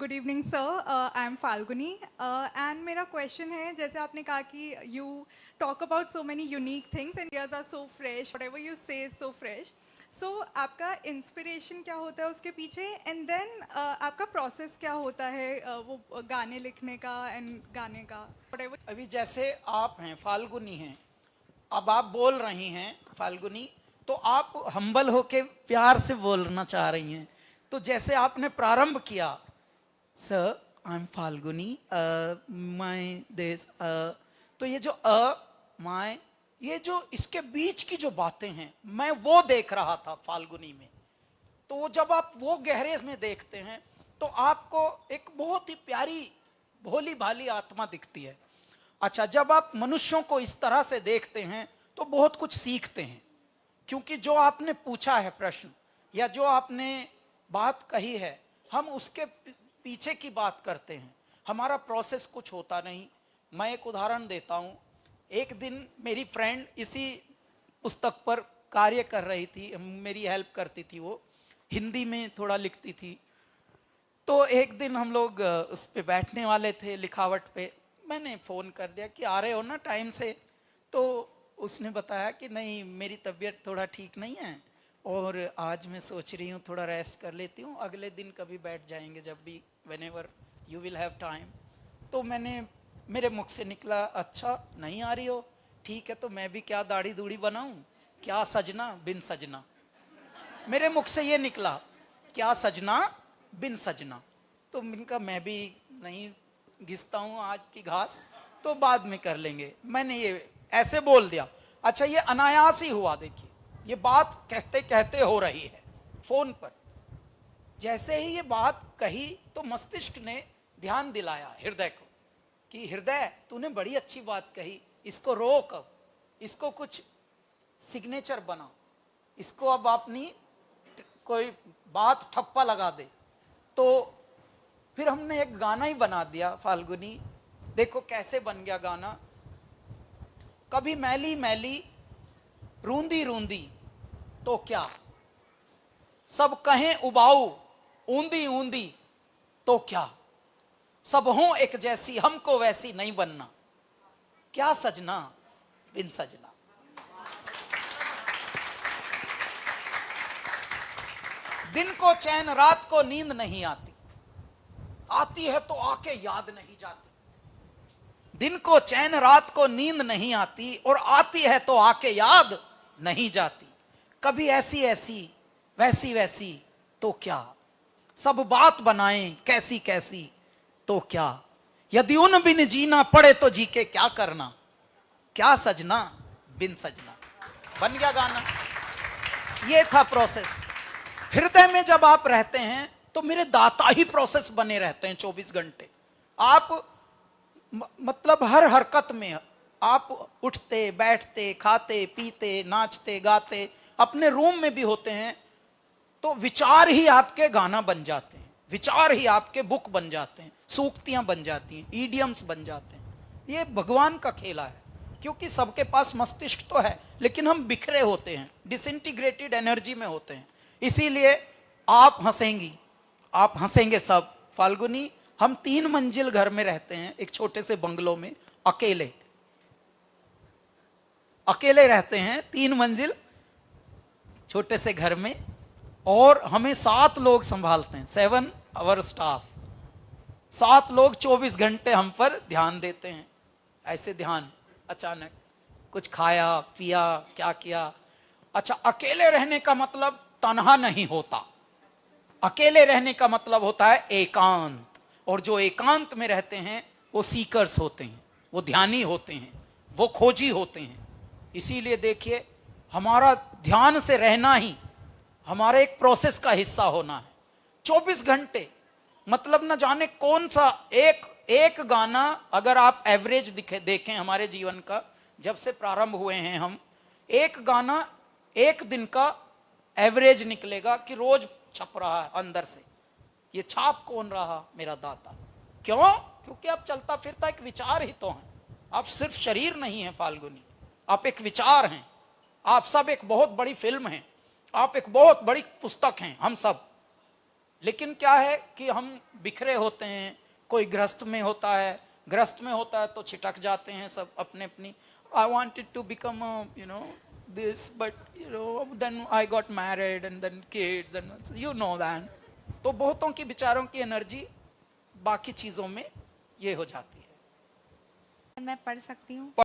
Good evening sir, I am Falguni and मेरा question है, जैसे आपने कहा कि you talk about so many unique things and ideas are so fresh, whatever you say is so fresh. So आपका inspiration क्या होता है उसके पीछे, एंड देन आपका प्रोसेस क्या होता है वो गाने लिखने का एंड गाने का, व्हाटएवर. अभी जैसे आप हैं, फाल्गुनी हैं, अब आप बोल रही हैं फाल्गुनी, तो आप हम्बल होके प्यार से बोलना चाह रही हैं. तो जैसे आपने प्रारंभ किया, sir I am Falguni my this, तो ये जो माय, ये जो इसके बीच की जो बातें हैं, मैं वो देख रहा था फाल्गुनी में. तो जब आप वो गहरे में देखते हैं तो आपको एक बहुत ही प्यारी भोली भाली आत्मा दिखती है. अच्छा, जब आप मनुष्यों को इस तरह से देखते हैं तो बहुत कुछ सीखते हैं, क्योंकि जो आपने पूछा है प्रश्न या जो आपने बात कही है, हम उसके पीछे की बात करते हैं. हमारा प्रोसेस कुछ होता नहीं. मैं एक उदाहरण देता हूं. एक दिन मेरी फ्रेंड इसी पुस्तक पर कार्य कर रही थी, मेरी हेल्प करती थी, वो हिंदी में थोड़ा लिखती थी. तो एक दिन हम लोग उस पे बैठने वाले थे, लिखावट पे. मैंने फ़ोन कर दिया कि आ रहे हो ना टाइम से. तो उसने बताया कि नहीं, मेरी तबीयत थोड़ा ठीक नहीं है और आज मैं सोच रही हूँ थोड़ा रेस्ट कर लेती हूँ, अगले दिन कभी बैठ जाएंगे जब भी, whenever you will have time. तो मेरे मुख से निकला, अच्छा नहीं आ रही हो, ठीक है, तो मैं भी क्या दाढ़ी दूढ़ी बनाऊं, क्या सजना बिन सजना. मेरे मुख से ये निकला, क्या सजना बिन सजना. तो इनका मैं भी नहीं घिसता हूं आज की घास, तो बाद में कर लेंगे. मैंने ये ऐसे बोल दिया. अच्छा, ये अनायास ही हुआ. देखिए, ये बात कहते कहते हो रही है फोन पर. जैसे ही ये बात कही तो मस्तिष्क ने ध्यान दिलाया हृदय को कि हृदय, तूने बड़ी अच्छी बात कही, इसको रोक, अब इसको कुछ सिग्नेचर बना, इसको अब अपनी कोई बात ठप्पा लगा दे. तो फिर हमने एक गाना ही बना दिया फाल्गुनी. देखो कैसे बन गया गाना. कभी मैली मैली रूंदी रूंदी तो क्या, सब कहें उबाऊ ऊंदी ऊंदी तो क्या, सब हों एक जैसी हमको वैसी नहीं बनना, क्या सजना बिन सजना. दिन को चैन रात को नींद नहीं आती, आती है तो आके याद नहीं जाती. दिन को चैन रात को नींद नहीं आती और आती है तो आके याद नहीं जाती. कभी ऐसी ऐसी वैसी वैसी तो क्या, सब बात बनाएं कैसी कैसी तो क्या, यदि उन बिन जीना पड़े तो जी के क्या करना, क्या सजना बिन सजना. बन गया गाना. ये था प्रोसेस. हृदय में जब आप रहते हैं तो मेरे दाता ही प्रोसेस बने रहते हैं 24 घंटे. आप मतलब हर हरकत में आप उठते बैठते खाते पीते नाचते गाते, अपने रूम में भी होते हैं, तो विचार ही आपके गाना बन जाते हैं, विचार ही आपके बुक बन जाते हैं, सूक्तियां बन जाती हैं, ईडियम्स बन जाते हैं. ये भगवान का खेला है, क्योंकि सबके पास मस्तिष्क तो है लेकिन हम बिखरे होते हैं, डिसइंटीग्रेटेड एनर्जी में होते हैं. इसीलिए आप हंसेंगी, आप हंसेंगे सब. फाल्गुनी, हम 3 मंजिल घर में रहते हैं, एक छोटे से बंगलो में, अकेले अकेले रहते हैं 3 मंजिल छोटे से घर में, और हमें 7 लोग संभालते हैं, 7 आवर स्टाफ. 7 लोग 24 घंटे हम पर ध्यान देते हैं. ऐसे ध्यान, अचानक कुछ खाया पिया, क्या किया. अच्छा, अकेले रहने का मतलब तन्हा नहीं होता. अकेले रहने का मतलब होता है एकांत. और जो एकांत में रहते हैं वो सीकर्स होते हैं, वो ध्यानी होते हैं, वो खोजी होते हैं. इसीलिए देखिए, हमारा ध्यान से रहना ही हमारे एक प्रोसेस का हिस्सा होना है. 24 घंटे मतलब न जाने कौन सा एक गाना, अगर आप एवरेज देखें हमारे जीवन का, जब से प्रारंभ हुए हैं हम, एक गाना एक दिन का एवरेज निकलेगा कि रोज छप रहा है अंदर से. ये छाप कौन रहा, मेरा दाता. क्यों? क्योंकि आप चलता फिरता एक विचार ही तो हैं. आप सिर्फ शरीर नहीं है फाल्गुनी, आप एक विचार हैं. आप सब एक बहुत बड़ी फिल्म हैं, आप एक बहुत बड़ी पुस्तक हैं. हम सब लेकिन क्या है कि हम बिखरे होते हैं, कोई गृहस्थ में होता है, गृहस्थ में होता है तो छिटक जाते हैं सब अपने अपनी, I wanted to become you know this but you know then I got married and then kids and you know that. तो बहुतों की विचारों की एनर्जी बाकी चीजों में ये हो जाती है। मैं पढ़ सकती हूँ?